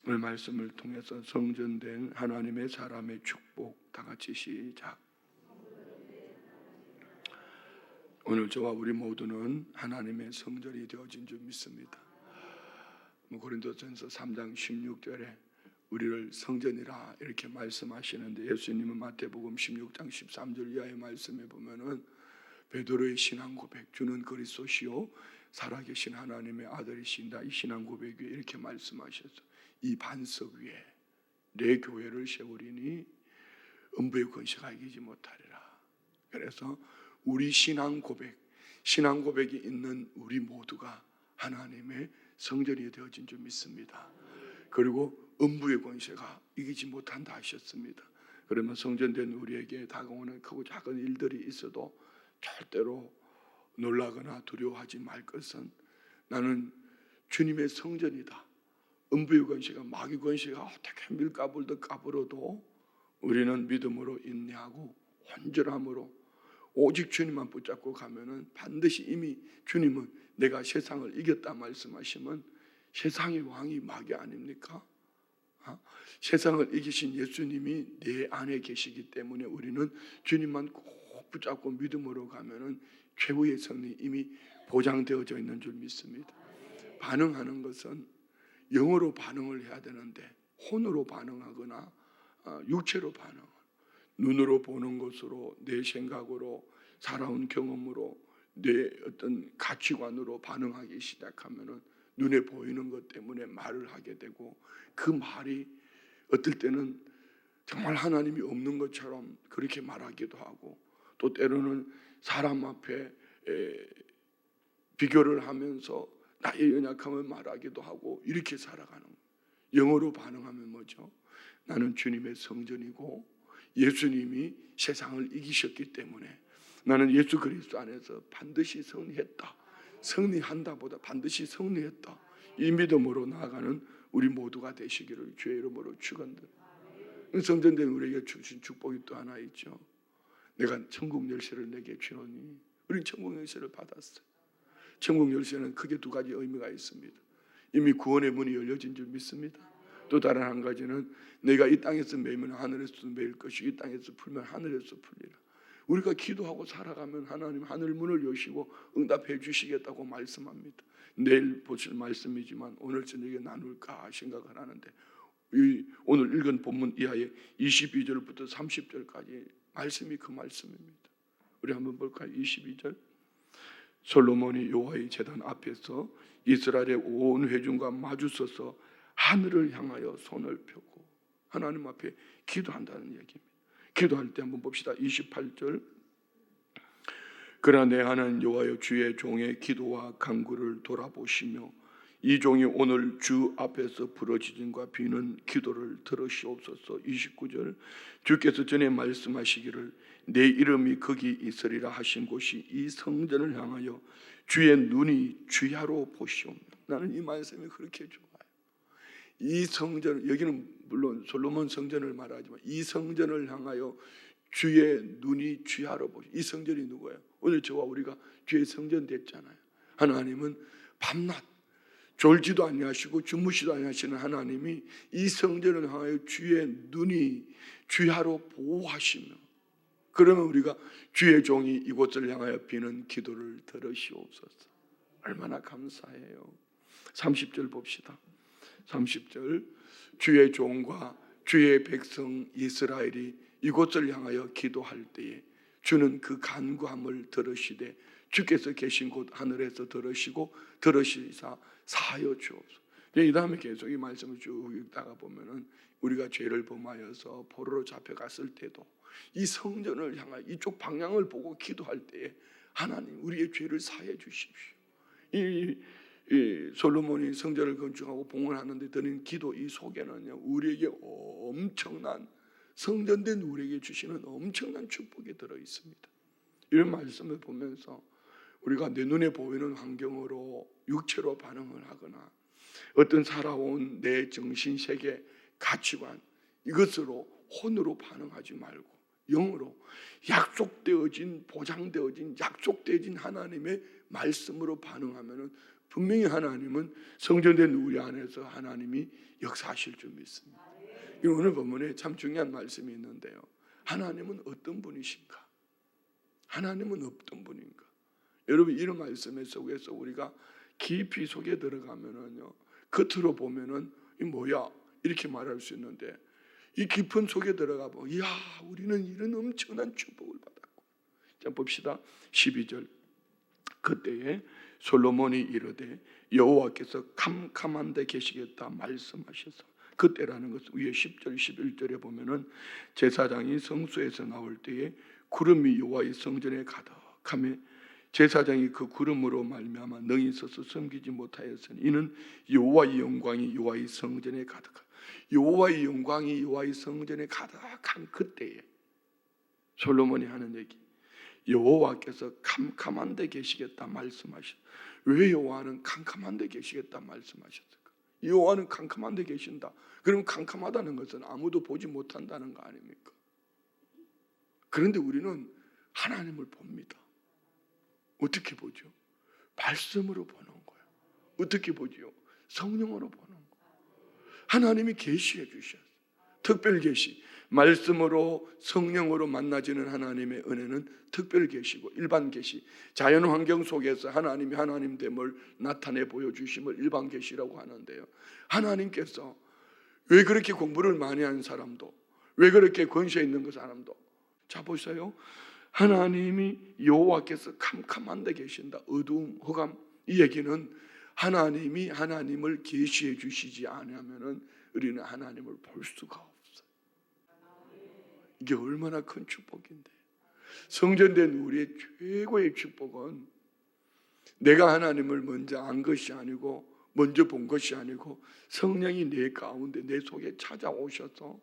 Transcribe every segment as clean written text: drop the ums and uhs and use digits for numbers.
오늘 말씀을 통해서 성전된 하나님의 사람의 축복 다 같이 시작. 오늘 저와 우리 모두는 하나님의 성전이 되어진 줄 믿습니다. 고린도전서 3장 16절에 우리를 성전이라 이렇게 말씀하시는데, 예수님은 마태복음 16장 13절 이하의 말씀에 보면은 베드로의 신앙 고백, 주는 그리스도시요 살아계신 하나님의 아들이신다, 이 신앙 고백 위에 이렇게 말씀하셨어요. 이 반석 위에 내 교회를 세우리니 음부의 권세가 이기지 못하리라. 그래서 우리 신앙 고백이 있는 우리 모두가 하나님의 성전이 되어진 줄 믿습니다. 그리고 음부의 권세가 이기지 못한다 하셨습니다. 그러면 성전된 우리에게 다가오는 크고 작은 일들이 있어도 절대로 놀라거나 두려워하지 말 것은, 나는 주님의 성전이다. 음부의 권세가, 마귀 권세가 어떻게 밀가불도 까불어도 우리는 믿음으로 인내하고 온전함으로 오직 주님만 붙잡고 가면은 반드시, 이미 주님은 내가 세상을 이겼다 말씀하시면 세상의 왕이 마귀 아닙니까? 세상을 이기신 예수님이 내 안에 계시기 때문에 우리는 주님만 꼭 붙잡고 믿음으로 가면은 최후의 승리 이미 보장되어져 있는 줄 믿습니다. 반응하는 것은 영어로 반응을 해야 되는데 혼으로 반응하거나 육체로 반응하거나 눈으로 보는 것으로, 내 생각으로, 살아온 경험으로, 내 어떤 가치관으로 반응하기 시작하면은 눈에 보이는 것 때문에 말을 하게 되고, 그 말이 어떨 때는 정말 하나님이 없는 것처럼 그렇게 말하기도 하고, 또 때로는 사람 앞에 비교를 하면서 나의 연약함을 말하기도 하고, 이렇게 살아가는 거예요. 영어로 반응하면 뭐죠? 나는 주님의 성전이고 예수님이 세상을 이기셨기 때문에 나는 예수 그리스도 안에서 반드시 승리했다, 승리한다 보다 반드시 승리했다, 이 믿음으로 나아가는 우리 모두가 되시기를 주의 이름으로 축원드립니다. 성전된 우리에게 주신 축복이 또 하나 있죠. 내가 천국 열쇠를 내게 주노니, 우리는 천국 열쇠를 받았어요. 천국 열쇠는 크게 두 가지 의미가 있습니다. 이미 구원의 문이 열려진 줄 믿습니다. 또 다른 한 가지는 내가 이 땅에서 매면 하늘에서도 매일 것이고 이 땅에서 풀면 하늘에서 풀리라. 우리가 기도하고 살아가면 하나님 하늘 문을 여시고 응답해 주시겠다고 말씀합니다. 내일 보실 말씀이지만 오늘 저녁에 나눌까 생각을 하는데, 오늘 읽은 본문 이하의 22절부터 30절까지 말씀이 그 말씀입니다. 우리 한번 볼까요? 22절. 솔로몬이 여호와의 제단 앞에서 이스라엘의 온 회중과 마주서서 하늘을 향하여 손을 펴고 하나님 앞에 기도한다는 얘기입니다. 기도할 때 한번 봅시다. 28절. 그러나 내 하나님 여호와여, 주의 종의 기도와 간구를 돌아보시며 이 종이 오늘 주 앞에서 부르짖음과 비는 기도를 들으시옵소서. 29절. 주께서 전에 말씀하시기를 내 이름이 거기 있으리라 하신 곳이 이 성전을 향하여 주의 눈이 주야로 보시옵소서. 나는 이 말씀이 그렇게 좋아요. 이 성전, 여기는 물론 솔로몬 성전을 말하지만 이 성전을 향하여 주의 눈이 주야로 보시옵소서. 이 성전이 누구예요? 오늘 저와 우리가 주의 성전 됐잖아요. 하나님은 밤낮 졸지도 아니하시고 주무시도 아니하시는 하나님이 이 성전을 향하여 주의 눈이 주야로 보호하시며, 그러면 우리가 주의 종이 이곳을 향하여 비는 기도를 들으시옵소서. 얼마나 감사해요. 30절 봅시다. 30절. 주의 종과 주의 백성 이스라엘이 이곳을 향하여 기도할 때에 주는 그 간구함을 들으시되 주께서 계신 곳 하늘에서 들으시사 사하여 주옵소서. 이 다음에 계속 이 말씀을 쭉 읽다가 보면은 우리가 죄를 범하여서 포로로 잡혀갔을 때도 이 성전을 향하여 이쪽 방향을 보고 기도할 때에 하나님 우리의 죄를 사해 주십시오. 이 솔로몬이 성전을 건축하고 봉헌하는데 드린 기도 이 속에는요, 우리에게 엄청난, 성전된 우리에게 주시는 엄청난 축복이 들어 있습니다. 이런 말씀을 보면서 우리가 내 눈에 보이는 환경으로 육체로 반응을 하거나 어떤 살아온 내 정신세계 가치관 이것으로 혼으로 반응하지 말고 영으로 약속되어진, 보장되어진, 약속되어진 하나님의 말씀으로 반응하면 분명히 하나님은 성전된 우리 안에서 하나님이 역사하실 줄 믿습니다. 오늘 본문에 참 중요한 말씀이 있는데요. 하나님은 어떤 분이신가? 하나님은 어떤 분인가? 여러분, 이런 말씀 속에서 우리가 깊이 속에 들어가면은요, 겉으로 보면은 이 뭐야? 이렇게 말할 수 있는데, 이 깊은 속에 들어가 보면, 이야, 우리는 이런 엄청난 축복을 받았고. 자, 봅시다. 12절. 그때에 솔로몬이 이르되 여호와께서 캄캄한 데 계시겠다 말씀하셔서, 그때라는 것은 위에 10절 11절에 보면은 제사장이 성소에서 나올 때에 구름이 여호와의 성전에 가득하며 제사장이 그 구름으로 말미암아 능히 서서 섬기지 못하였으니 이는 여호와의 영광이 여호와의 성전에 가득한, 여호와의 영광이 여호와의 성전에 가득한 그때에 솔로몬이 하는 얘기, 여호와께서 캄캄한 데 계시겠다 말씀하셨어요. 왜 여호와는 캄캄한 데 계시겠다 말씀하셨을까? 여호와는 캄캄한 데 계신다. 그럼 캄캄하다는 것은 아무도 보지 못한다는 거 아닙니까? 그런데 우리는 하나님을 봅니다. 어떻게 보죠? 말씀으로 보는 거예요. 어떻게 보죠? 성령으로 보는 거예요. 하나님이 계시해 주셨어요. 특별 계시. 말씀으로 성령으로 만나지는 하나님의 은혜는 특별 계시고 일반 계시, 자연 환경 속에서 하나님이 하나님됨을 나타내 보여주심을 일반 계시라고 하는데요. 하나님께서 왜 그렇게 공부를 많이 한 사람도, 왜 그렇게 권세 있는 그 사람도, 자 보세요. 하나님이 여호와께서 캄캄한 데 계신다. 어두움, 흑암. 이 얘기는 하나님이 하나님을 계시해 주시지 않으면은 우리는 하나님을 볼 수가 없어요. 이게 얼마나 큰 축복인데, 성전된 우리의 최고의 축복은 내가 하나님을 먼저 안 것이 아니고, 먼저 본 것이 아니고, 성령이 내 가운데 내 속에 찾아오셔서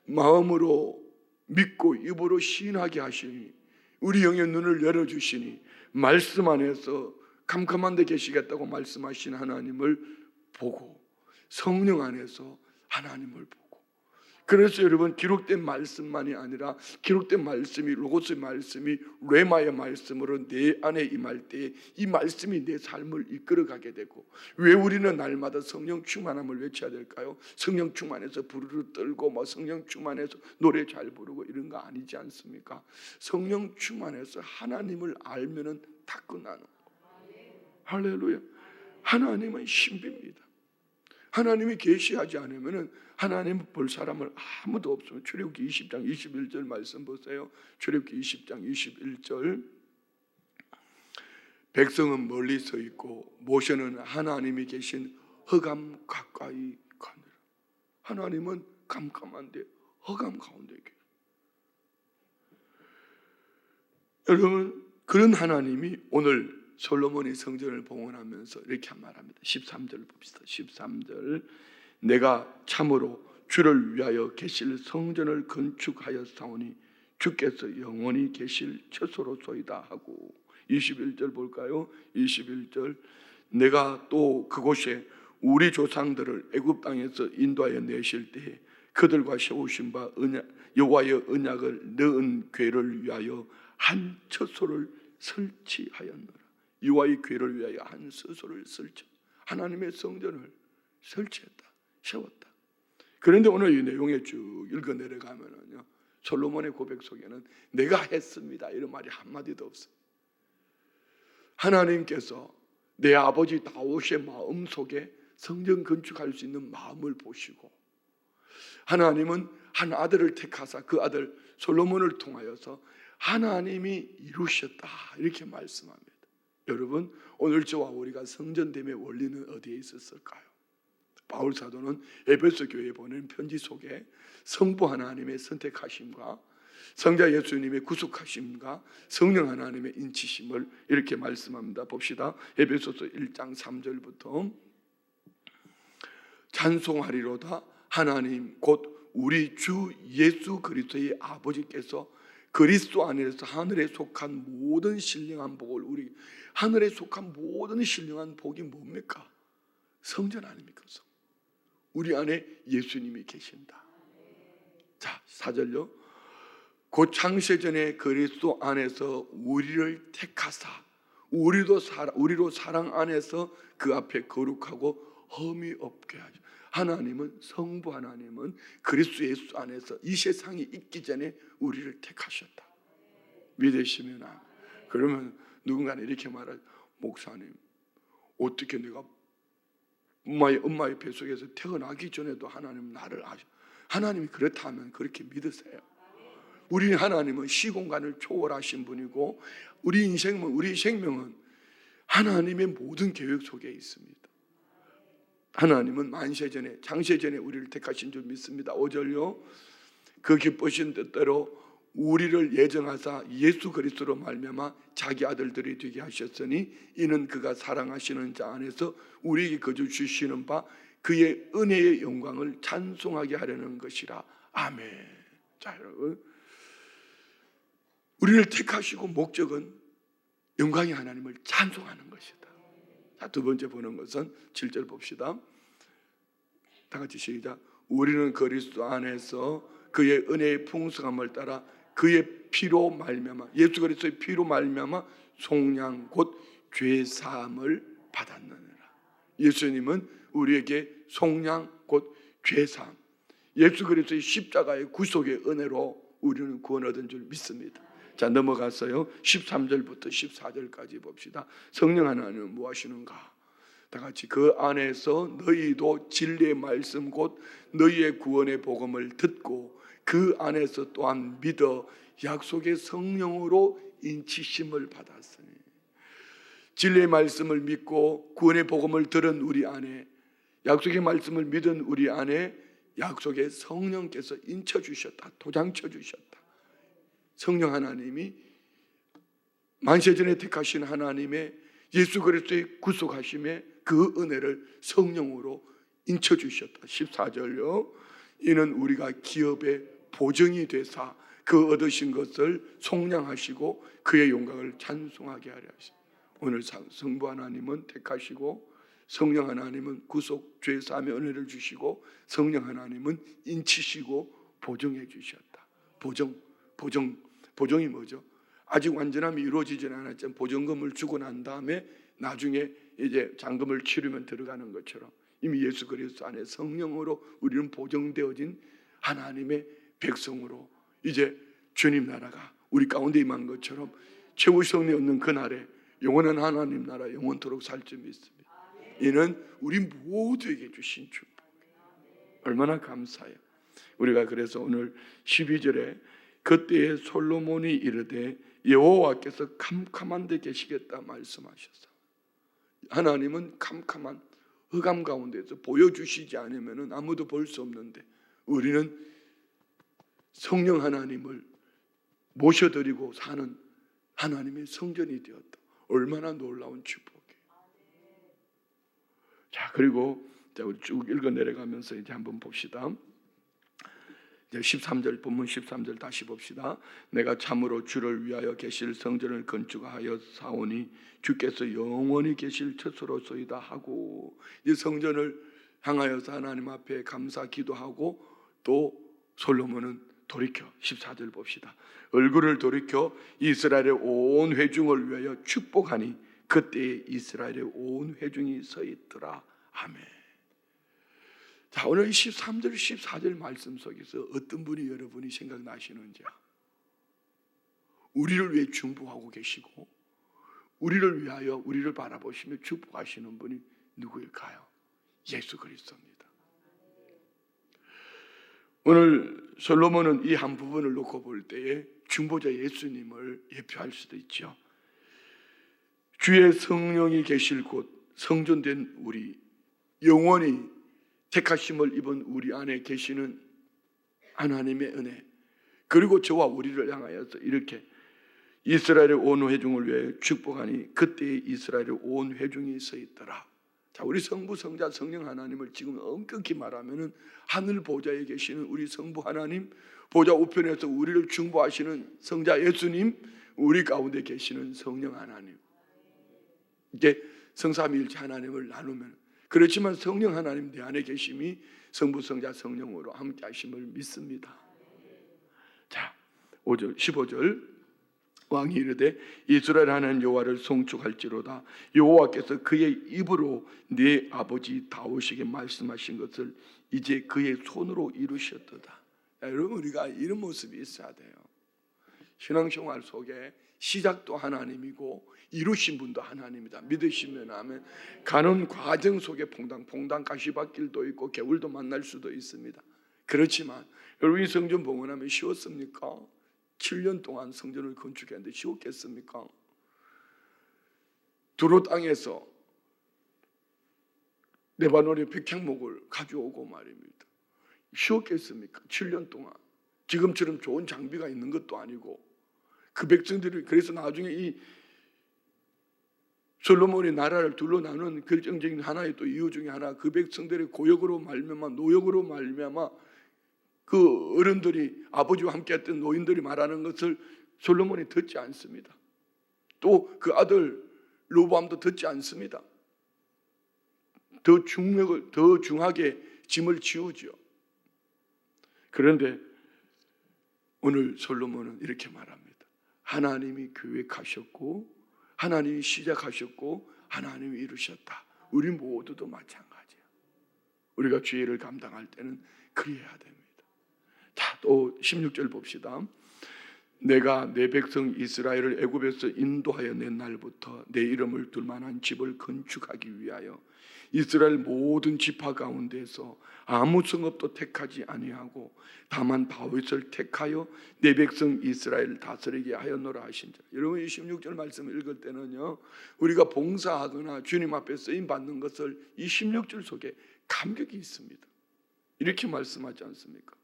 마음으로 믿고 입으로 시인하게 하시니, 우리 영의 눈을 열어주시니, 말씀 안에서 캄캄한 데 계시겠다고 말씀하신 하나님을 보고 성령 안에서 하나님을 보고, 그래서 여러분, 기록된 말씀만이 아니라 기록된 말씀이, 로고스의 말씀이 레마의 말씀으로 내 안에 임할 때 이 말씀이 내 삶을 이끌어가게 되고. 왜 우리는 날마다 성령 충만함을 외쳐야 될까요? 성령 충만해서 부르르 떨고 뭐 성령 충만해서 노래 잘 부르고 이런 거 아니지 않습니까? 성령 충만해서 하나님을 알면은 다 끝나는 거예요. 할렐루야. 하나님은 신비입니다. 하나님이 계시하지 않으면 하나님 볼 사람을 아무도 없으면, 출애굽기 20장 21절 말씀 보세요. 출애굽기 20장 21절. 백성은 멀리 서 있고 모세는 하나님이 계신 흑암 가까이 가느라. 하나님은 깜깜한데 흑암 가운데 계세요. 여러분, 그런 하나님이 오늘 솔로몬이 성전을 봉헌하면서 이렇게 말합니다. 13절 봅시다. 13절. 내가 참으로 주를 위하여 계실 성전을 건축하였사오니 주께서 영원히 계실 처소로소이다 하고. 21절 볼까요? 21절. 내가 또 그곳에 우리 조상들을 애굽 땅에서 인도하여 내실 때에 그들과 세우신 바 여호와의 언약을 넣은 궤를 위하여 한 처소를 설치하였노라. 여호와의 궤를 위하여 한 처소를 설치, 하나님의 성전을 설치했다, 세웠다. 그런데 오늘 이 내용에 쭉 읽어 내려가면은요, 솔로몬의 고백 속에는 내가 했습니다 이런 말이 한마디도 없어요. 하나님께서 내 아버지 다윗의 마음 속에 성전 건축할 수 있는 마음을 보시고, 하나님은 한 아들을 택하사 그 아들 솔로몬을 통하여서 하나님이 이루셨다 이렇게 말씀합니다. 여러분, 오늘 저와 우리가 성전됨의 원리는 어디에 있었을까요? 바울 사도는 에베소 교회에 보낸 편지 속에 성부 하나님의 선택하심과 성자 예수님의 구속하심과 성령 하나님의 인치심을 이렇게 말씀합니다. 봅시다. 에베소서 1장 3절부터. 찬송하리로다 하나님 곧 우리 주 예수 그리스도의 아버지께서 그리스도 안에서 하늘에 속한 모든 신령한 복을, 우리 하늘에 속한 모든 신령한 복이 뭡니까? 성전 아닙니까? 우리 안에 예수님이 계신다. 자, 4절요. 곧 창세전에 그리스도 안에서 우리를 택하사 우리로 사랑 안에서 그 앞에 거룩하고 흠이 없게 하죠. 하나님은, 성부 하나님은 그리스도 예수 안에서 이 세상이 있기 전에 우리를 택하셨다. 믿으시면 아멘. 그러면 누군가는 이렇게 말하죠. 목사님, 어떻게 내가 엄마의 뱃속에서 태어나기 전에도 하나님 나를 아셔. 하나님이 그렇다면 그렇게 믿으세요. 우리 하나님은 시공간을 초월하신 분이고 우리 생명은 하나님의 모든 계획 속에 있습니다. 하나님은 만세전에 장세전에 우리를 택하신 줄 믿습니다. 5절요. 그 기쁘신 뜻대로 우리를 예정하사 예수 그리스도로 말미암아 자기 아들들이 되게 하셨으니 이는 그가 사랑하시는 자 안에서 우리에게 거저 주시는 바 그의 은혜의 영광을 찬송하게 하려는 것이라. 아멘. 자, 여러분, 우리를 택하시고 목적은 영광의 하나님을 찬송하는 것이다. 자, 두 번째 보는 것은 7절 봅시다. 다 같이 시작. 우리는 그리스도 안에서 그의 은혜의 풍성함을 따라 그의 피로 말미암아, 예수 그리스도의 피로 말미암아 속량 곧 죄 사함을 받았느니라. 예수님은 우리에게 속량 곧 죄 사함, 예수 그리스도의 십자가의 구속의 은혜로 우리는 구원 얻은 줄 믿습니다. 자, 넘어가서요 13절부터 14절까지 봅시다. 성령 하나님은 무엇하시는가? 다 같이 그 안에서 너희도 진리의 말씀 곧 너희의 구원의 복음을 듣고 그 안에서 또한 믿어 약속의 성령으로 인치심을 받았으니. 진리의 말씀을 믿고 구원의 복음을 들은 우리 안에, 약속의 말씀을 믿은 우리 안에 약속의 성령께서 인쳐주셨다, 도장쳐주셨다. 성령 하나님이 만세전에 택하신 하나님의 예수 그리스도의 구속하심에 그 은혜를 성령으로 인쳐주셨다. 14절요. 이는 우리가 기업의 보증이 되사 그 얻으신 것을 속량하시고 그의 영광을 찬송하게 하려 하시고. 오늘 성부 하나님은 택하시고 성령 하나님은 구속 죄 사함의 은혜를 주시고 성령 하나님은 인치시고 보증해 주셨다. 보증이 뭐죠? 아직 완전함이 이루어지지는 않았지만 보증금을 주고 난 다음에 나중에 이제 잔금을 치르면 들어가는 것처럼 이미 예수 그리스도 안에 성령으로 우리는 보증되어진 하나님의 백성으로 이제 주님 나라가 우리 가운데 임한 것처럼 최후 승리 얻는 그날에 영원한 하나님 나라 영원토록 살 줄 믿습니다. 이는 우리 모두에게 주신 축복. 얼마나 감사해요. 우리가 그래서 오늘 12절에 그때에 솔로몬이 이르되 여호와께서 캄캄한 데 계시겠다 말씀하셨어. 하나님은 캄캄한 흑암 가운데서 보여주시지 않으면 아무도 볼 수 없는데 우리는 성령 하나님을 모셔드리고 사는 하나님의 성전이 되었다. 얼마나 놀라운 축복이에요. 자, 그리고 우리 쭉 읽어 내려가면서 이제 한번 봅시다. 이제 13절 본문 13절 다시 봅시다. 내가 참으로 주를 위하여 계실 성전을 건축하여 사오니 주께서 영원히 계실 처소로소이다 하고, 이 성전을 향하여서 하나님 앞에 감사 기도하고 또 솔로몬은 돌이켜 14절 봅시다. 얼굴을 돌이켜 이스라엘의 온 회중을 위하여 축복하니 그때에 이스라엘의 온 회중이 서 있더라. 아멘. 자, 오늘 13절 14절 말씀 속에서 어떤 분이 여러분이 생각나시는지, 우리를 위해 중보하고 계시고 우리를 위하여 우리를 바라보시며 축복하시는 분이 누구일까요? 예수 그리스도입니다. 오늘 솔로몬은 이 한 부분을 놓고 볼 때에 중보자 예수님을 예표할 수도 있죠. 주의 성령이 계실 곳, 성전된 우리, 영원히 택하심을 입은 우리 안에 계시는 하나님의 은혜, 그리고 저와 우리를 향하여서 이렇게 이스라엘의 온 회중을 위해 축복하니 그때에 이스라엘의 온 회중이 서 있더라. 자, 우리 성부, 성자, 성령 하나님을 지금 엄격히 말하면은 하늘 보좌에 계시는 우리 성부 하나님, 보좌 우편에서 우리를 중보하시는 성자 예수님, 우리 가운데 계시는 성령 하나님, 이게 성삼위일체 하나님을 나누면, 그렇지만 성령 하나님 내 안에 계심이 성부, 성자, 성령으로 함께 하심을 믿습니다. 자, 5절, 15절 왕이 이르되 이스라엘 하나님 여호와를 송축할지로다. 여호와께서 그의 입으로 네 아버지 다윗에게 말씀하신 것을 이제 그의 손으로 이루셨도다. 여러분, 우리가 이런 모습이 있어야 돼요. 신앙생활 속에 시작도 하나님이고 이루신 분도 하나님이다. 믿으시면 아멘. 가는 과정 속에 퐁당 가시밭길도 있고 개울도 만날 수도 있습니다. 그렇지만 여러분이 성전 봉헌하면 쉬웠습니까? 7년 동안 성전을 건축했는데 쉬웠겠습니까? 두로 땅에서 레바논의 백향목을 가져오고 말입니다. 쉬웠겠습니까? 7년 동안. 지금처럼 좋은 장비가 있는 것도 아니고 그 백성들이 그래서 나중에 이 솔로몬이 나라를 둘로 나눈 결정적인 하나의 또 이유 중에 하나, 그 백성들의 고역으로 말미암아 노역으로 말미암아 그 어른들이 아버지와 함께했던 노인들이 말하는 것을 솔로몬이 듣지 않습니다. 또 그 아들 로보암도 듣지 않습니다. 더 중하게 짐을 지우죠. 그런데 오늘 솔로몬은 이렇게 말합니다. 하나님이 계획하셨고 하나님이 시작하셨고 하나님이 이루셨다. 우리 모두도 마찬가지야. 우리가 죄를 감당할 때는 그래야 됩니다. 자, 또 16절 봅시다. 내가 내 백성 이스라엘을 애굽에서 인도하여 낸 날부터 내 이름을 둘 만한 집을 건축하기 위하여 이스라엘 모든 지파 가운데서 아무 성읍도 택하지 아니하고 다만 다윗을 택하여 내 백성 이스라엘을 다스리게 하였노라 하신 자. 여러분, 이 16절 말씀을 읽을 때는요, 우리가 봉사하거나 주님 앞에 쓰임 받는 것을 이 16절 속에 감격이 있습니다. 이렇게 말씀하지 않습니까?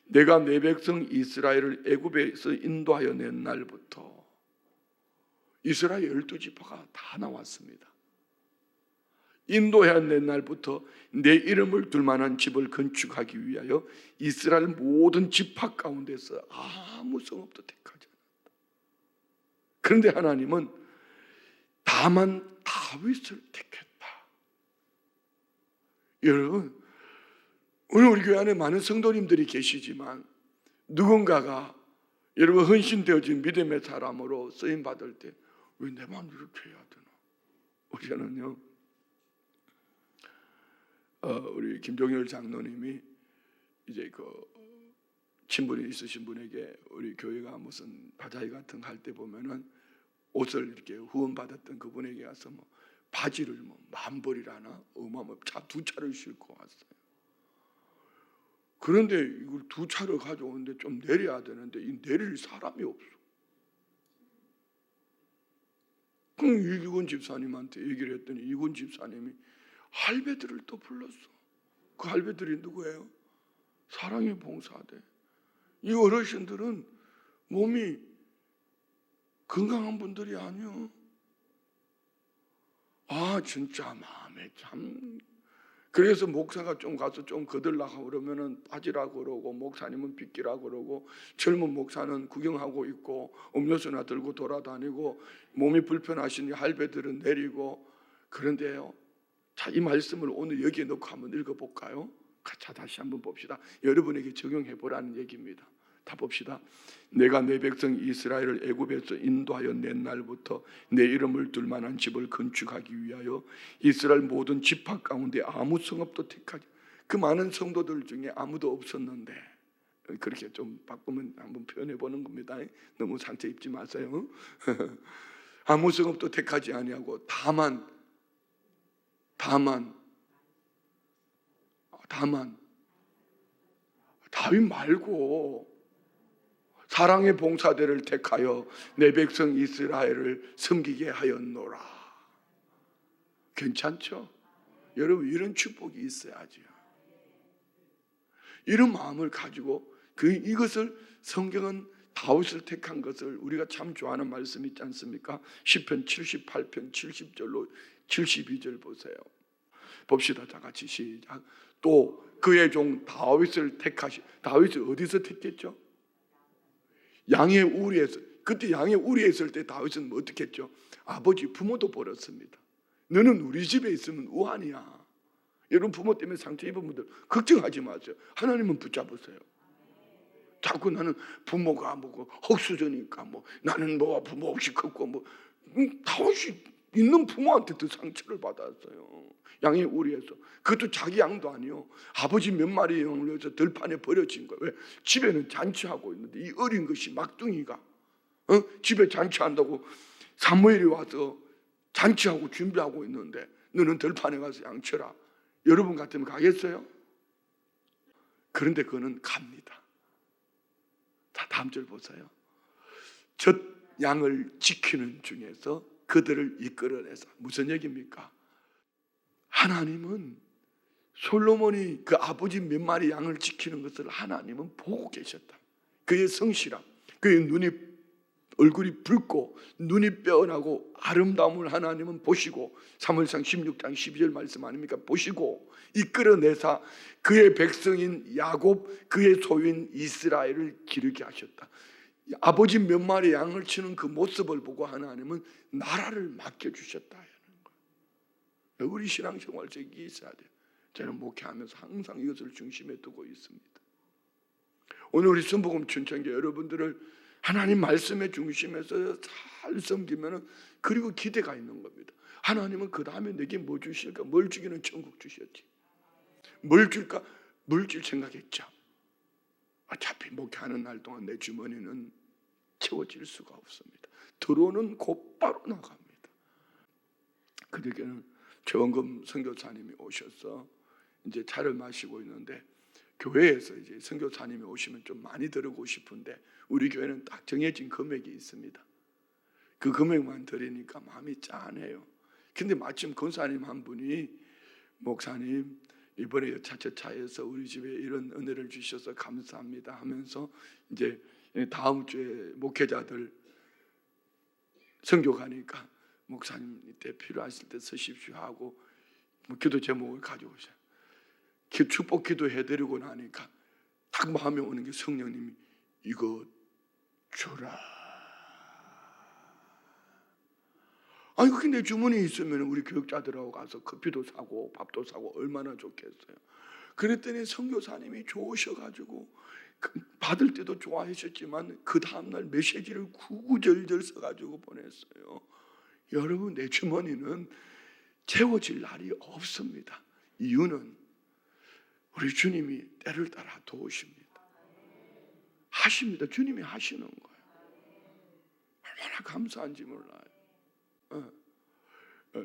내가 내 백성 이스라엘을 애굽에서 인도하여 낸 날부터 이스라엘 12지파가 다 나왔습니다. 인도해 낸 날부터 내 이름을 둘 만한 집을 건축하기 위하여 이스라엘 모든 지파 가운데서 아무 성읍도 택하지 않았다. 그런데 하나님은 다만 다윗을 택했다. 여러분, 오늘 우리 교회 안에 많은 성도님들이 계시지만 누군가가 여러분 헌신되어진 믿음의 사람으로 쓰임받을 때 왜 내만 이렇게 해야 되나? 우리는요, 우리 김종열 장로님이 이제 그 친분이 있으신 분에게 우리 교회가 무슨 바자회 같은 거 할 때 보면은 옷을 이렇게 후원받았던 그분에게 가서 뭐 바지를 뭐 10,000벌이라나 어마어마 두 차를 싣고 왔어요. 그런데 이걸 2차를 가져오는데 좀 내려야 되는데 이 내릴 사람이 없어. 그럼 이기곤 집사님한테 얘기를 했더니 이곤 집사님이 할배들을 또 불렀어. 그 할배들이 누구예요? 사랑의 봉사대. 이 어르신들은 몸이 건강한 분들이 아니요. 아, 진짜 마음에 참. 그래서 목사가 좀 가서 좀 거들라고 그러면은 빠지라고 그러고, 목사님은 빗기라고 그러고, 젊은 목사는 구경하고 있고 음료수나 들고 돌아다니고, 몸이 불편하신 할배들은 내리고. 그런데요, 자, 이 말씀을 오늘 여기에 넣고 한번 읽어볼까요? 자, 다시 한번 봅시다. 여러분에게 적용해 보라는 얘기입니다. 다 봅시다. 내가 내 백성 이스라엘을 애굽에서 인도하여 낸 날부터 내 이름을 둘 만한 집을 건축하기 위하여 이스라엘 모든 지파 가운데 아무 성읍도 택하지. 그 많은 성도들 중에 아무도 없었는데, 그렇게 좀 바꾸면 한번 표현해 보는 겁니다. 너무 상처 입지 마세요. 아무 성읍도 택하지 아니하고 다만 다윗 말고 사랑의 봉사대를 택하여 내 백성 이스라엘을 섬기게 하였노라. 괜찮죠? 여러분, 이런 축복이 있어야죠. 이런 마음을 가지고 이것을 성경은 다윗을 택한 것을 우리가 참 좋아하는 말씀 있지 않습니까? 시편 78편 70절로 72절 보세요. 봅시다. 다 같이 시작. 또 그의 종 다윗을 택하시. 다윗을 어디서 택했죠? 양의 우리에서. 그때 양의 우리에 있을 때 다윗은 뭐 어떻게 했죠? 아버지 부모도 버렸습니다. 너는 우리 집에 있으면 우환이야. 여러분 부모 때문에 상처 입은 분들 걱정하지 마세요. 하나님은 붙잡으세요. 자꾸 나는 부모가 뭐고 흙수저니까 뭐 나는 뭐 부모 없이 컸고 뭐 다윗이 있는 부모한테 더 상처를 받았어요. 양의 우리에서. 그것도 자기 양도 아니요. 아버지 몇 마리 양을 위해서 들판에 버려진 거예요. 왜? 집에는 잔치하고 있는데 이 어린 것이 막둥이가 집에 잔치한다고 사무엘이 와서 잔치하고 준비하고 있는데 너는 들판에 가서 양쳐라. 여러분 같으면 가겠어요? 그런데 그거는 갑니다. 자, 다음 절 보세요. 젖 양을 지키는 중에서 그들을 이끌어내서 무슨 얘기입니까? 하나님은 솔로몬이 그 아버지 몇 마리 양을 지키는 것을 하나님은 보고 계셨다. 그의 성실함, 그의 얼굴이 붉고 눈이 빼어나고 아름다움을 하나님은 보시고 사무엘상 16장 12절 말씀 아닙니까? 보시고 이끌어내사 그의 백성인 야곱 그의 소유인 이스라엘을 기르게 하셨다. 아버지 몇 마리 양을 치는 그 모습을 보고 하나님은 나라를 맡겨주셨다 하는 거예요. 우리 신앙생활 이게 있어야 돼요. 저는 목회하면서 항상 이것을 중심에 두고 있습니다. 오늘 우리 순복음 춘천교 여러분들을 하나님 말씀의 중심에서 잘 섬기면 그리고 기대가 있는 겁니다. 하나님은 그 다음에 내게 뭐 주실까? 뭘 주기는 천국 주셨지. 뭘 줄까? 물 줄 생각했죠. 어차피 목회하는 날 동안 내 주머니는 채워질 수가 없습니다. 들어오는 곧바로 나갑니다. 그저께는 최원금 선교사님이 오셔서 이제 차를 마시고 있는데 교회에서 이제 선교사님이 오시면 좀 많이 들어오고 싶은데 우리 교회는 딱 정해진 금액이 있습니다. 그 금액만 드리니까 마음이 짠해요. 근데 마침 권사님 한 분이 목사님 이번에 차차차에서 우리 집에 이런 은혜를 주셔서 감사합니다 하면서 이제 다음 주에 목회자들 선교 가니까 목사님 이때 필요하실 때 쓰십시오 하고 뭐 기도 제목을 가지고 오셔요. 축복 기도해드리고 나니까 딱 마음에 오는 게 성령님이 이거 줘라. 아니 그게 내 주머니에 있으면 우리 교육자들하고 가서 커피도 사고 밥도 사고 얼마나 좋겠어요. 그랬더니 선교사님이 좋으셔가지고 받을 때도 좋아하셨지만 그 다음날 메시지를 구구절절 써가지고 보냈어요. 여러분 내 주머니는 채워질 날이 없습니다. 이유는 우리 주님이 때를 따라 도우십니다. 하십니다. 주님이 하시는 거예요. 얼마나 감사한지 몰라요.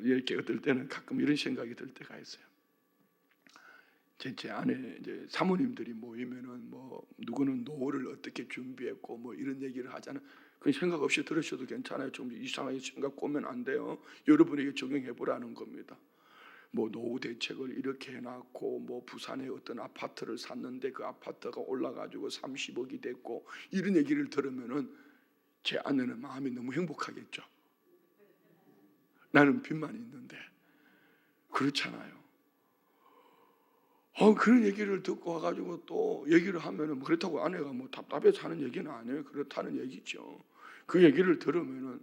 이렇게 어떨 때는 가끔 이런 생각이 들 때가 있어요. 제 안에 이제 사모님들이 모이면은 뭐 누구는 노후를 어떻게 준비했고 뭐 이런 얘기를 하잖아요. 그 생각 없이 들으셔도 괜찮아요. 좀 이상하게 생각 꼬면 안 돼요. 여러분에게 적용해 보라는 겁니다. 뭐 노후 대책을 이렇게 해놨고 뭐 부산에 어떤 아파트를 샀는데 그 아파트가 올라가지고 30억이 됐고 이런 얘기를 들으면은 제 아내는 마음이 너무 행복하겠죠. 나는 빚만 있는데 그렇잖아요. 그런 얘기를 듣고 와가지고 또 얘기를 하면은 그렇다고 아내가 뭐 답답해서 하는 얘기는 아니에요. 그렇다는 얘기죠. 그 얘기를 들으면은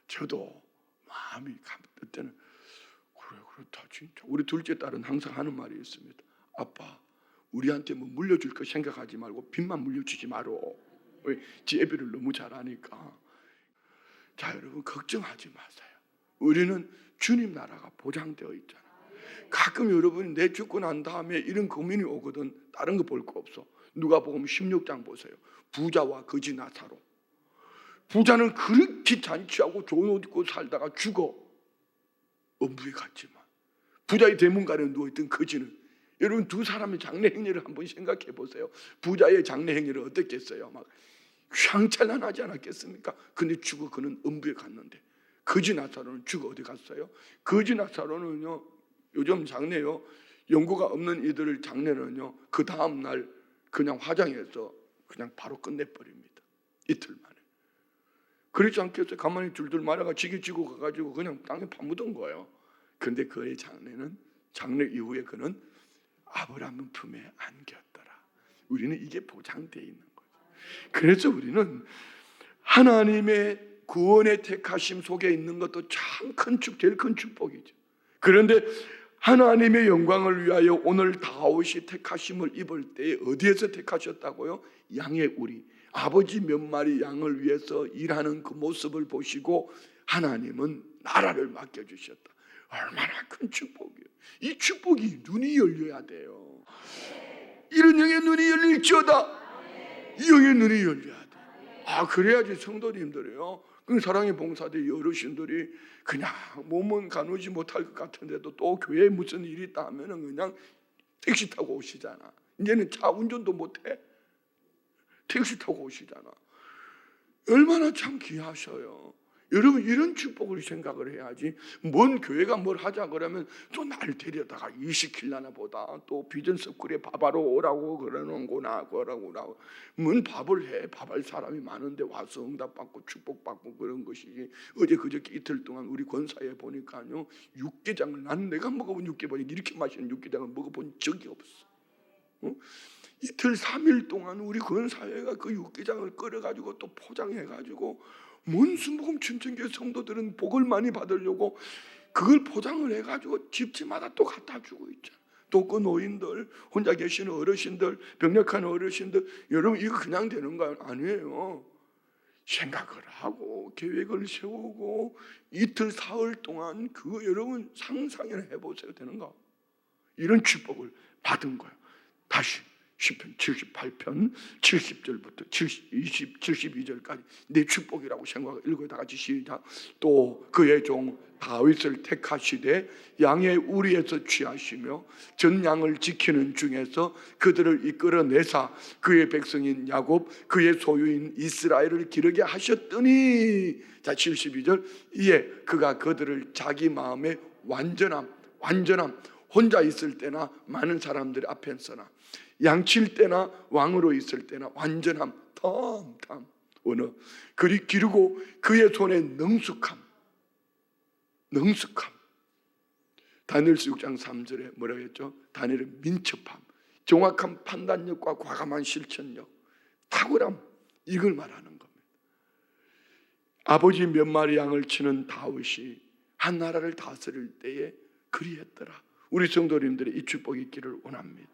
저도 마음이 그때는 그래 그렇다 진짜. 우리 둘째 딸은 항상 하는 말이 있습니다. 아빠 우리한테 뭐 물려줄 거 생각하지 말고 빚만 물려주지 마로. 왜? 지 애비를 너무 잘 아니까. 자 여러분 걱정하지 마세요. 우리는 주님 나라가 보장되어 있잖아요. 가끔 여러분이 내 죽고 난 다음에 이런 고민이 오거든. 다른 거 볼 거 없어. 누가복음 16장 보세요. 부자와 거지 나사로. 부자는 그렇게 잔치하고 좋은 옷 입고 살다가 죽어. 엄부에 갔지만 부자의 대문간에 누워있던 거지는 여러분 두 사람의 장래 행렬을 한번 생각해 보세요. 부자의 장래 행렬은 어떻겠어요? 막 휘황찬란하지 않았겠습니까? 근데 죽어 그는 엄부에 갔는데 거지 나사로는 죽어 어디 갔어요? 거지 나사로는요 요즘 장례요 연고가 없는 이들을 장례는요 그 다음 날 그냥 화장해서 그냥 바로 끝내버립니다. 이틀 만에. 그렇지 않겠어요? 가만히 줄줄 말아가 지고 가가지고 그냥 땅에 파묻은 거예요. 그런데 그의 장례 이후에 그는 아브라함 품에 안겼더라. 우리는 이게 보장되어 있는 거죠. 그래서 우리는 하나님의 구원의 택하심 속에 있는 것도 참 큰 제일 큰 축복이죠. 그런데 하나님의 영광을 위하여 오늘 다윗이 택하심을 입을 때 어디에서 택하셨다고요? 양의 우리, 아버지 몇 마리 양을 위해서 일하는 그 모습을 보시고 하나님은 나라를 맡겨주셨다. 얼마나 큰 축복이에요. 이 축복이 눈이 열려야 돼요. 이런 영의 눈이 열릴지어다. 이 영의 눈이 열려야 돼. 그래야지 성도님들이요, 그 사랑의 봉사대 어르신들이 그냥 몸은 가누지 못할 것 같은데도 또 교회에 무슨 일이 있다 하면은 그냥 택시 타고 오시잖아. 이제는 차 운전도 못해. 택시 타고 오시잖아. 얼마나 참 귀하셔요. 여러분, 이런 축복을 생각을 해야지. 뭔 교회가 뭘 하자 그러면 또 날 데려다가 일 시키려나 보다. 또 비전석굴에 밥하러 오라고 그러는구나. 그러라고. 뭔 밥을 해. 밥할 사람이 많은데 와서 응답받고 축복받고 그런 것이지. 어제 그저께 이틀 동안 우리 권사에 보니까요, 육개장을, 난 내가 먹어본 육개장이 이렇게 맛있는 육개장을 먹어본 적이 없어. 이틀 3일 동안 우리 권사회가 그 육개장을 끓여가지고 또 포장해가지고 문수무금 춘천교회 성도들은 복을 많이 받으려고 그걸 포장을 해가지고 집집마다 또 갖다 주고 있잖아. 또 그 노인들, 혼자 계시는 어르신들, 병력한 어르신들, 여러분 이거 그냥 되는 거 아니에요. 생각을 하고 계획을 세우고 이틀 사흘 동안 그거 여러분 상상이나 해보세요. 되는가? 이런 축복을 받은 거예요. 다시 시편 78편 70절부터 72절까지 내 축복이라고 생각하고 읽어요. 다 같이 시작. 또 그의 종 다윗을 택하시되 양의 우리에서 취하시며 전 양을 지키는 중에서 그들을 이끌어내사 그의 백성인 야곱 그의 소유인 이스라엘을 기르게 하셨더니, 자 72절, 이에 그가 그들을 자기 마음의 완전함, 혼자 있을 때나 많은 사람들 앞에서나 양칠 때나 왕으로 있을 때나 완전함, 탐 언어, 그리 기르고 그의 손에 능숙함. 다니엘서 6장 3절에 뭐라고 했죠? 다니엘의 민첩함, 정확한 판단력과 과감한 실천력, 탁월함, 이걸 말하는 겁니다. 아버지 몇 마리 양을 치는 다윗이 한 나라를 다스릴 때에 그리했더라. 우리 성도님들의 이 축복이 있기를 원합니다.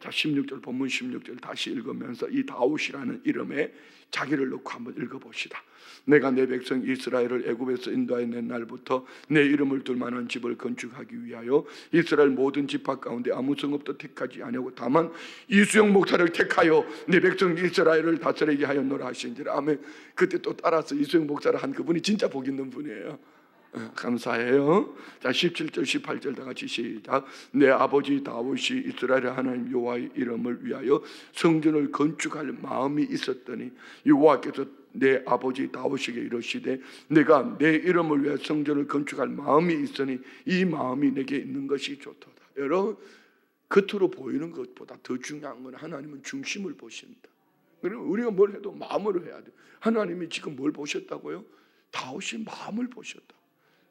자, 16절, 본문 16절 다시 읽으면서 이 다윗이라는 이름에 자기를 넣고 한번 읽어봅시다. 내가 내 백성 이스라엘을 애굽에서 인도하여 날부터 내 이름을 둘 만한 집을 건축하기 위하여 이스라엘 모든 지파 가운데 아무 성읍도 택하지 아니하고 다만 이수영 목사를 택하여 내 백성 이스라엘을 다스리게 하였노라 하신지라. 아멘. 그때 또 따라서 이수영 목사를 한 그분이 진짜 복 있는 분이에요. 감사해요. 자, 17절 18절 다 같이 시작. 내 아버지 다윗이 이스라엘의 하나님 여호와의 이름을 위하여 성전을 건축할 마음이 있었더니 여호와께서 내 아버지 다윗에게 이르시되 내가 내 이름을 위하여 성전을 건축할 마음이 있으니 이 마음이 내게 있는 것이 좋도다. 여러분, 겉으로 보이는 것보다 더 중요한 건 하나님은 중심을 보신다. 그러면 우리가 뭘 해도 마음으로 해야 돼. 하나님이 지금 뭘 보셨다고요? 다윗이 마음을 보셨다.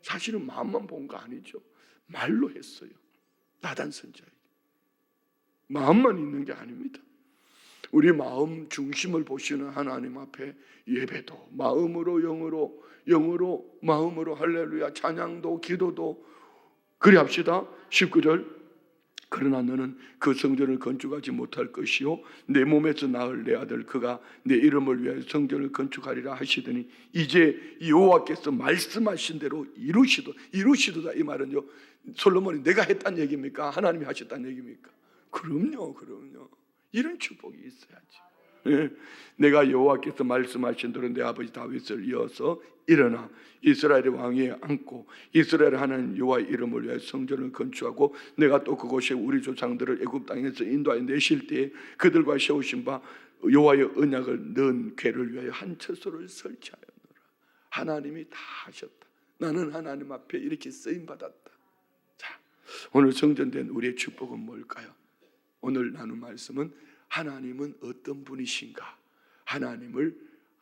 사실은 마음만 본 거 아니죠. 말로 했어요. 나단 선지자에게. 마음만 있는 게 아닙니다. 우리 마음 중심을 보시는 하나님 앞에 예배도 마음으로, 영으로 마음으로 할렐루야, 찬양도 기도도 그리 합시다. 19절, 그러나 너는 그 성전을 건축하지 못할 것이요 내 몸에서 낳을 내 아들 그가 내 이름을 위하여 성전을 건축하리라 하시더니 이제 여호와께서 말씀하신 대로 이루시도다. 이 말은요, 솔로몬이 내가 했다는 얘기입니까? 하나님이 하셨다는 얘기입니까? 그럼요. 이런 축복이 있어야지. 예. 내가 여호와께서 말씀하신 대로 내 아버지 다윗을 이어서 일어나 이스라엘의 왕위에 앉고 이스라엘 하나님 여호와의 이름을 위하여 성전을 건축하고 내가 또 그곳에 우리 조상들을 애굽 땅에서 인도하여 내실 때에 그들과 세우신 바 여호와의 언약을 넣은 궤를 위하여 한 처소를 설치하였노라. 하나님이 다 하셨다. 나는 하나님 앞에 이렇게 쓰임 받았다. 자, 오늘 성전된 우리의 축복은 뭘까요? 오늘 나눈 말씀은 하나님은 어떤 분이신가? 하나님을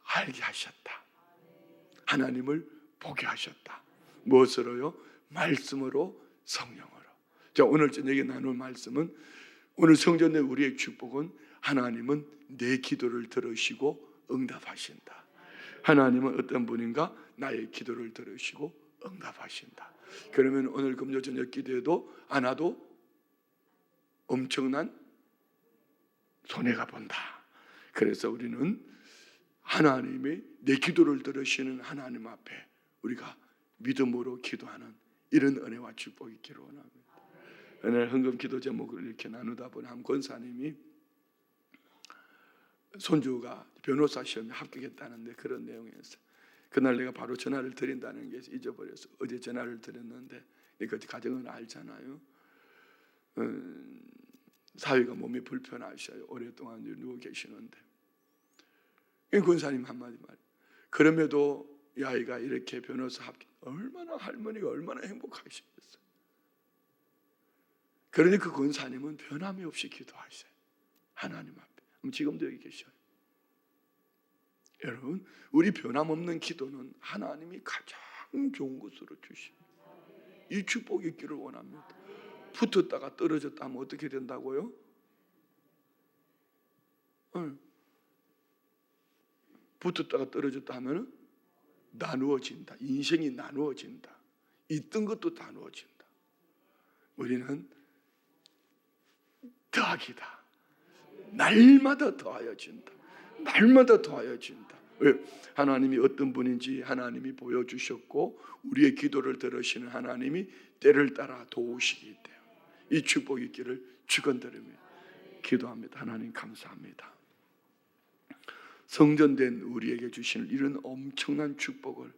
알게 하셨다. 하나님을 보게 하셨다. 무엇으로요? 말씀으로, 성령으로. 자, 오늘 저녁에 나눌 말씀은, 오늘 성전의 우리의 축복은 하나님은 내 기도를 들으시고 응답하신다. 하나님은 어떤 분인가? 나의 기도를 들으시고 응답하신다. 그러면 오늘 금요 저녁 기도에도 안 와도 엄청난 손해가 본다. 그래서 우리는 하나님의 내 기도를 들으시는 하나님 앞에 우리가 믿음으로 기도하는 이런 은혜와 축복이 있기를 원합니다. 오늘 헌금 기도 제목을 이렇게 나누다 보니 한 권사님이 손주가 변호사 시험에 합격했다는데 그런 내용이었어요. 그날 내가 바로 전화를 드린다는 게 잊어버려서 어제 전화를 드렸는데 그 가정은 알잖아요. 사위가 몸이 불편하셔요. 오랫동안 누워 계시는데 권사님 한마디 말. 그럼에도 이 아이가 이렇게 변호사 합격, 얼마나 할머니가 얼마나 행복하시겠어요. 그러니 그 권사님은 변함이 없이 기도하셔요. 하나님 앞에. 지금도 여기 계셔요. 여러분, 우리 변함없는 기도는 하나님이 가장 좋은 것으로 주십니다. 이 축복이 있기를 원합니다. 붙었다가 떨어졌다 하면 어떻게 된다고요? 붙었다가 떨어졌다 하면 나누어진다. 인생이 나누어진다. 있던 것도 나누어진다. 우리는 더하기다. 날마다 더하여진다. 날마다 더하여진다. 왜? 하나님이 어떤 분인지 하나님이 보여주셨고 우리의 기도를 들으시는 하나님이 때를 따라 도우시기 때문에 이 축복이 있기를 축원드립니다. 기도합니다. 하나님 감사합니다. 성전된 우리에게 주시는 이런 엄청난 축복을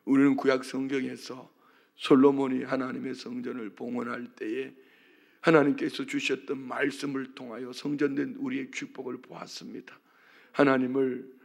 우리는 구약 성경에서 솔로몬이 하나님의 성전을 봉헌할 때에 하나님께서 주셨던 말씀을 통하여 성전된 우리의 축복을 보았습니다. 하나님을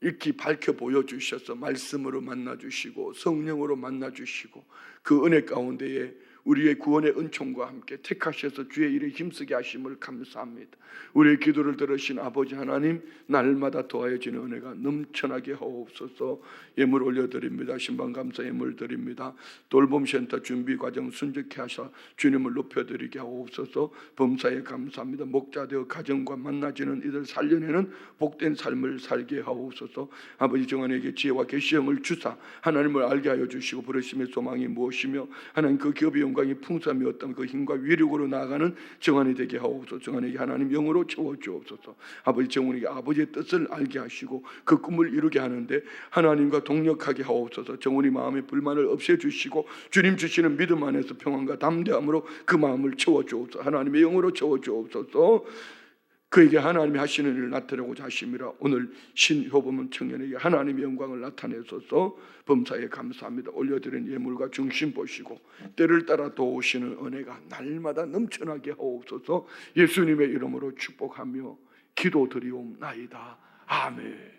이렇게 밝혀 보여주셔서 말씀으로 만나주시고 성령으로 만나주시고 그 은혜 가운데에 우리의 구원의 은총과 함께 택하셔서 주의 일에 힘쓰게 하심을 감사합니다. 우리의 기도를 들으신 아버지 하나님, 날마다 더하여지는 은혜가 넘쳐나게 하옵소서. 예물 올려드립니다. 신방감사 예물 드립니다. 돌봄센터 준비 과정 순적케 하셔 주님을 높여드리게 하옵소서. 범사에 감사합니다. 목자되어 가정과 만나지는 이들 살려내는 복된 삶을 살게 하옵소서. 아버지 정원에게 지혜와 계시형을 주사 하나님을 알게 하여 주시고 부르심의 소망이 무엇이며 하나님 그 기업의 영광이 풍성함이 어떤 그 힘과 위력으로 나아가는 정한이 되게 하옵소서. 정한에게 하나님 영으로 채워주옵소서. 아버지 정한에게 아버지의 뜻을 알게 하시고 그 꿈을 이루게 하는데 하나님과 동력하게 하옵소서. 정한이 마음의 불만을 없애주시고 주님 주시는 믿음 안에서 평안과 담대함으로 그 마음을 채워주옵소서. 하나님의 영으로 채워주옵소서. 그에게 하나님이 하시는 일을 나타내고자 하심이라. 오늘 신효범은 청년에게 하나님의 영광을 나타내소서. 범사에 감사합니다. 올려드린 예물과 중심 보시고 때를 따라 도우시는 은혜가 날마다 넘쳐나게 하옵소서. 예수님의 이름으로 축복하며 기도드리옵나이다. 아멘.